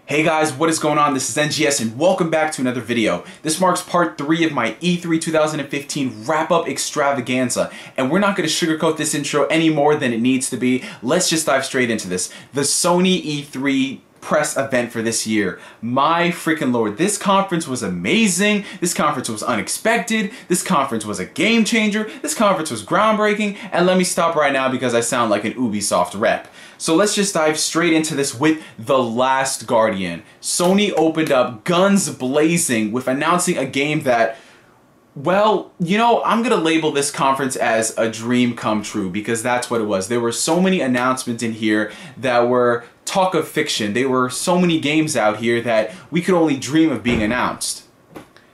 Hey guys, what is going on? This is NGS and welcome back to another video. This marks part 3 of my E3 2015 wrap-up extravaganza, and we're not going to sugarcoat this intro any more than it needs to be. Let's just dive straight into this. The Sony E3 press event for this year. My freaking lord, this conference was amazing. This conference was unexpected. This conference was a game changer. This conference was groundbreaking. And let me stop right now because I sound like an Ubisoft rep. So let's just dive straight into this with The Last Guardian. Sony opened up guns blazing with announcing a game that, well, you know, I'm going to label this conference as a dream come true because that's what it was. There were so many announcements in here that were talk of fiction. There were so many games out here that we could only dream of being announced.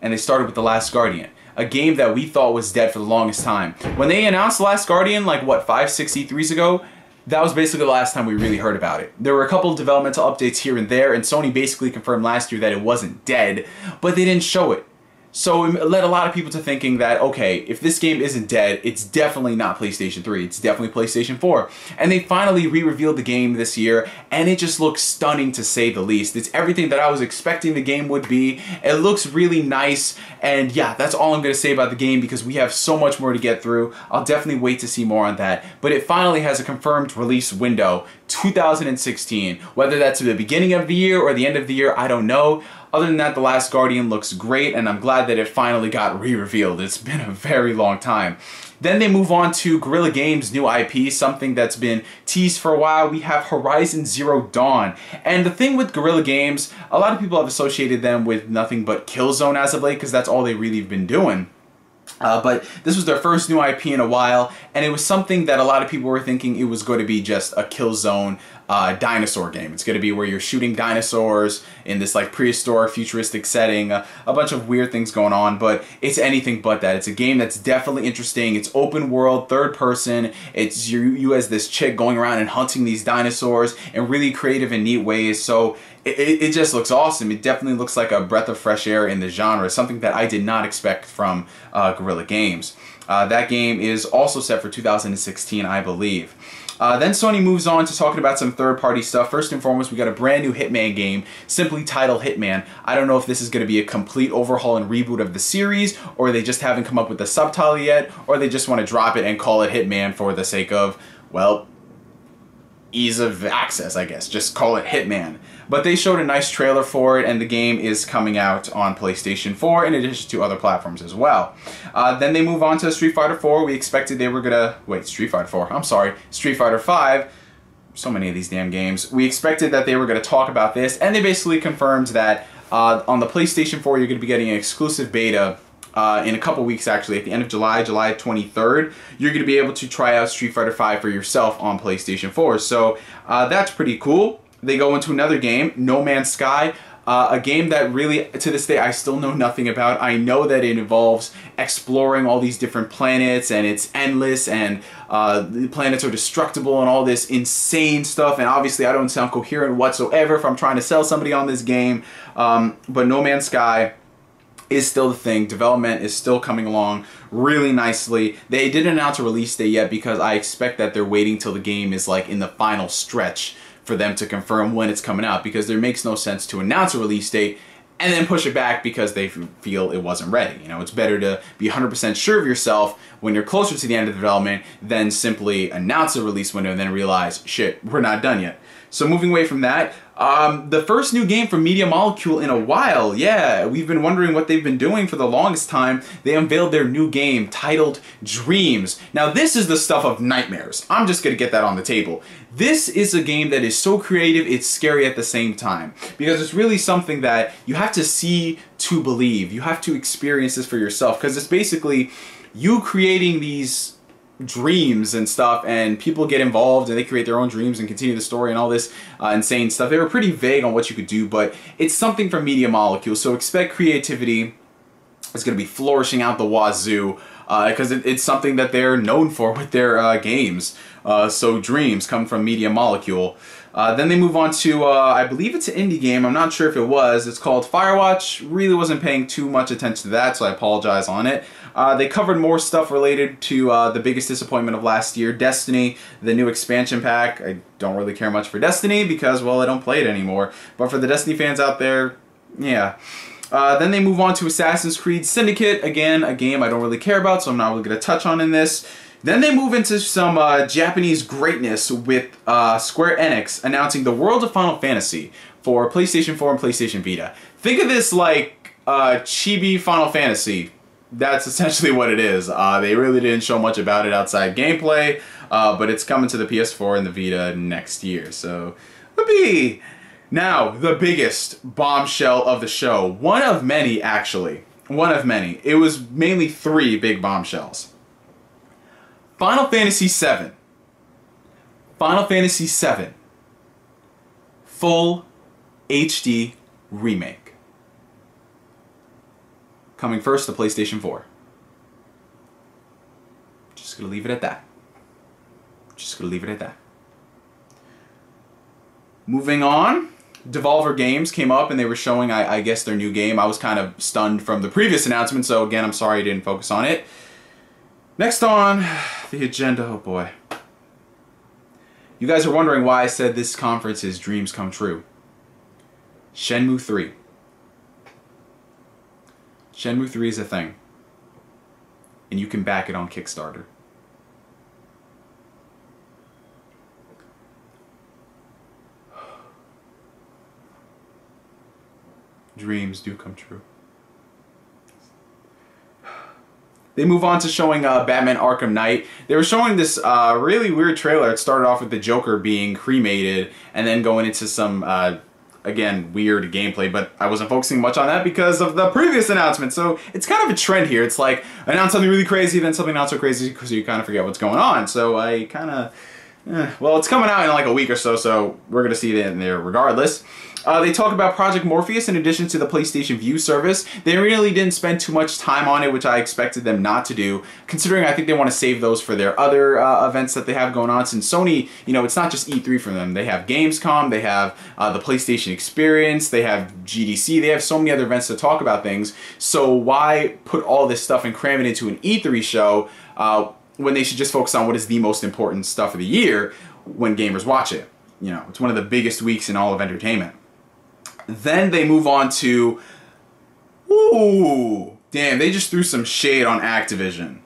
And they started with The Last Guardian, a game that we thought was dead for the longest time. When they announced The Last Guardian, like what, 5-6 E3s ago, that was basically the last time we really heard about it. There were a couple of developmental updates here and there, and Sony basically confirmed last year that it wasn't dead, but they didn't show it. So it led a lot of people to thinking that, okay, if this game isn't dead, it's definitely not PlayStation 3. It's definitely PlayStation 4. And they finally re-revealed the game this year, and it just looks stunning to say the least. It's everything that I was expecting the game would be. It looks really nice, and yeah, that's all I'm going to say about the game because we have so much more to get through. I'll definitely wait to see more on that. But it finally has a confirmed release window, 2016. Whether that's the beginning of the year or the end of the year, I don't know. Other than that, The Last Guardian looks great, and I'm glad that it finally got re-revealed. It's been a very long time. Then they move on to Guerrilla Games' new IP, something that's been teased for a while. We have Horizon Zero Dawn. And the thing with Guerrilla Games, a lot of people have associated them with nothing but Killzone as of late, because that's all they really have been doing. But this was their first new IP in a while, and it was something that a lot of people were thinking it was going to be just a Killzone dinosaur game. It's going to be where you're shooting dinosaurs in this like prehistoric futuristic setting, a bunch of weird things going on, but it's anything but that. It's a game that's definitely interesting. It's open world, third person. It's you as this chick going around and hunting these dinosaurs in really creative and neat ways. So it just looks awesome. It definitely looks like a breath of fresh air in the genre, something that I did not expect from Guerrilla Games. That game is also set for 2016, I believe. Then Sony moves on to talking about some third-party stuff. First and foremost, we got a brand new Hitman game, simply titled Hitman. I don't know if this is going to be a complete overhaul and reboot of the series, or they just haven't come up with the subtitle yet, or they just want to drop it and call it Hitman for the sake of, well, ease of access, I guess. Just call it Hitman. But they showed a nice trailer for it, and the game is coming out on PlayStation 4 in addition to other platforms as well. Then they move on to Street Fighter 4. We expected they were gonna... Wait, Street Fighter 4. I'm sorry. Street Fighter 5. So many of these damn games. We expected that they were going to talk about this, and they basically confirmed that on the PlayStation 4 you're going to be getting an exclusive beta in a couple weeks, actually, at the end of July 23rd, you're going to be able to try out Street Fighter 5 for yourself on PlayStation 4. So that's pretty cool. They go into another game, No Man's Sky, a game that really, to this day, I still know nothing about. I know that it involves exploring all these different planets, and it's endless, and the planets are destructible, and all this insane stuff. And obviously, I don't sound coherent whatsoever if I'm trying to sell somebody on this game. But No Man's Sky is still the thing. Development is still coming along really nicely. They didn't announce a release date yet because I expect that they're waiting till the game is like in the final stretch for them to confirm when it's coming out, because there makes no sense to announce a release date and then push it back because they feel it wasn't ready. You know, it's better to be 100% sure of yourself when you're closer to the end of the development than simply announce a release window and then realize, shit, we're not done yet. So moving away from that, the first new game from Media Molecule in a while. Yeah, we've been wondering what they've been doing for the longest time. They unveiled their new game titled Dreams. Now this is the stuff of nightmares. I'm just gonna get that on the table. This is a game that is so creative, it's scary at the same time, because it's really something that you have to see to believe. You have to experience this for yourself, because it's basically you creating these dreams and stuff, and people get involved and they create their own dreams and continue the story and all this insane stuff. They were pretty vague on what you could do, but it's something from Media Molecule, so expect creativity. It's going to be flourishing out the wazoo because it's something that they're known for with their games. So Dreams come from Media Molecule. Then they move on to, I believe it's an indie game. I'm not sure if it was. It's called Firewatch. Really wasn't paying too much attention to that, so I apologize on it. They covered more stuff related to the biggest disappointment of last year, Destiny, the new expansion pack. I don't really care much for Destiny because, well, I don't play it anymore. But for the Destiny fans out there, yeah. Then they move on to Assassin's Creed Syndicate. Again, a game I don't really care about, so I'm not really going to touch on in this. Then they move into some Japanese greatness with Square Enix announcing the World of Final Fantasy for PlayStation 4 and PlayStation Vita. Think of this like chibi Final Fantasy. That's essentially what it is. They really didn't show much about it outside gameplay, but it's coming to the PS4 and the Vita next year. So, whoopee! Now, the biggest bombshell of the show. One of many, actually. One of many. It was mainly 3 big bombshells. Final Fantasy VII. Final Fantasy VII. Full HD remake. Coming first to PlayStation 4. Just gonna leave it at that. Just gonna leave it at that. Moving on. Devolver Games came up and they were showing, I guess, their new game. I was kind of stunned from the previous announcement, so again, I'm sorry I didn't focus on it. Next on the agenda, oh boy. You guys are wondering why I said this conference is dreams come true. Shenmue 3. Shenmue 3 is a thing. And you can back it on Kickstarter. Dreams do come true. They move on to showing Batman Arkham Knight. They were showing this really weird trailer. It started off with the Joker being cremated and then going into some, again, weird gameplay. But I wasn't focusing much on that because of the previous announcement. So it's kind of a trend here. It's like, announce something really crazy, then something not so crazy because you kind of forget what's going on. So I kind of, well, it's coming out in like a week or so, so we're going to see it in there regardless. They talk about Project Morpheus in addition to the PlayStation Vue service. They really didn't spend too much time on it, which I expected them not to do, considering I think they want to save those for their other events that they have going on. Since Sony, you know, it's not just E3 for them. They have Gamescom, they have the PlayStation Experience, they have GDC, they have so many other events to talk about things. So why put all this stuff and cram it into an E3 show when they should just focus on what is the most important stuff of the year when gamers watch it? You know, it's one of the biggest weeks in all of entertainment. Then they move on to, ooh, damn, they just threw some shade on Activision.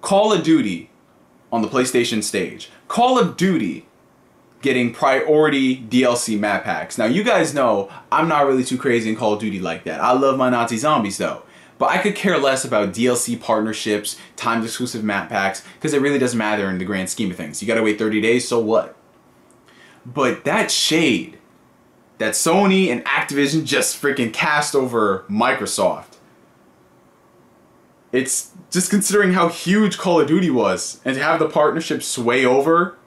Call of Duty on the PlayStation stage. Call of Duty getting priority DLC map packs. Now, you guys know I'm not really too crazy in Call of Duty like that. I love my Nazi zombies though. But I could care less about DLC partnerships, timed exclusive map packs, because it really doesn't matter in the grand scheme of things. You gotta wait 30 days, so what? But that shade that Sony and Activision just freaking cast over Microsoft. It's just considering how huge Call of Duty was, and to have the partnership sway over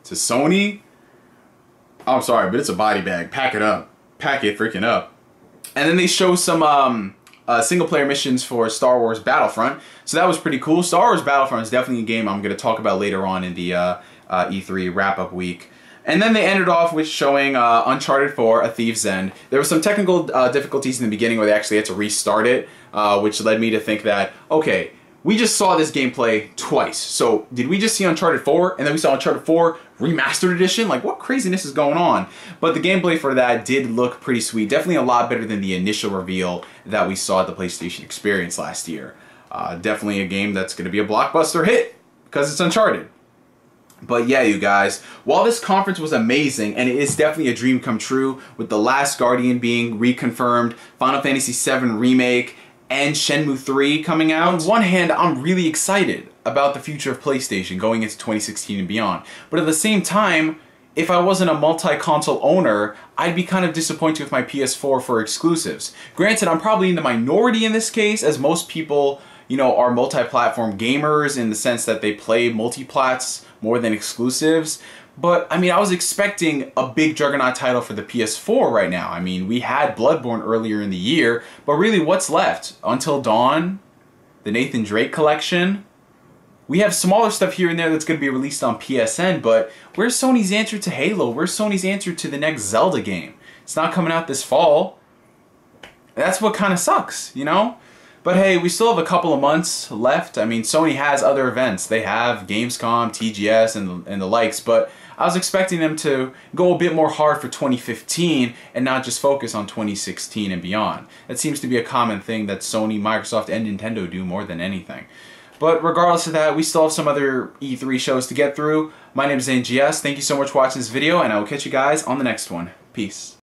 to Sony, I'm sorry, but it's a body bag. Pack it up. Pack it freaking up. And then they show some single player missions for Star Wars Battlefront. So that was pretty cool. Star Wars Battlefront is definitely a game I'm going to talk about later on in the E3 wrap-up week. And then they ended off with showing Uncharted 4, A Thief's End. There were some technical difficulties in the beginning where they actually had to restart it, which led me to think that, okay, we just saw this gameplay twice. So did we just see Uncharted 4 and then we saw Uncharted 4 Remastered Edition? Like, what craziness is going on? But the gameplay for that did look pretty sweet. Definitely a lot better than the initial reveal that we saw at the PlayStation Experience last year. Definitely a game that's going to be a blockbuster hit because it's Uncharted. But yeah, you guys, while this conference was amazing, and it is definitely a dream come true, with The Last Guardian being reconfirmed, Final Fantasy VII Remake, and Shenmue 3 coming out, on one hand, I'm really excited about the future of PlayStation going into 2016 and beyond. But at the same time, if I wasn't a multi-console owner, I'd be kind of disappointed with my PS4 for exclusives. Granted, I'm probably in the minority in this case, as most people, you know, are multi-platform gamers in the sense that they play multi-plats more than exclusives. But, I mean, I was expecting a big juggernaut title for the PS4 right now. I mean, we had Bloodborne earlier in the year, but really, what's left? Until Dawn? The Nathan Drake collection? We have smaller stuff here and there that's going to be released on PSN, but where's Sony's answer to Halo? Where's Sony's answer to the next Zelda game? It's not coming out this fall. That's what kind of sucks, you know? But hey, we still have a couple of months left. I mean, Sony has other events. They have Gamescom, TGS, and the likes, but I was expecting them to go a bit more hard for 2015 and not just focus on 2016 and beyond. That seems to be a common thing that Sony, Microsoft, and Nintendo do more than anything. But regardless of that, we still have some other E3 shows to get through. My name is NGS. Thank you so much for watching this video, and I will catch you guys on the next one. Peace.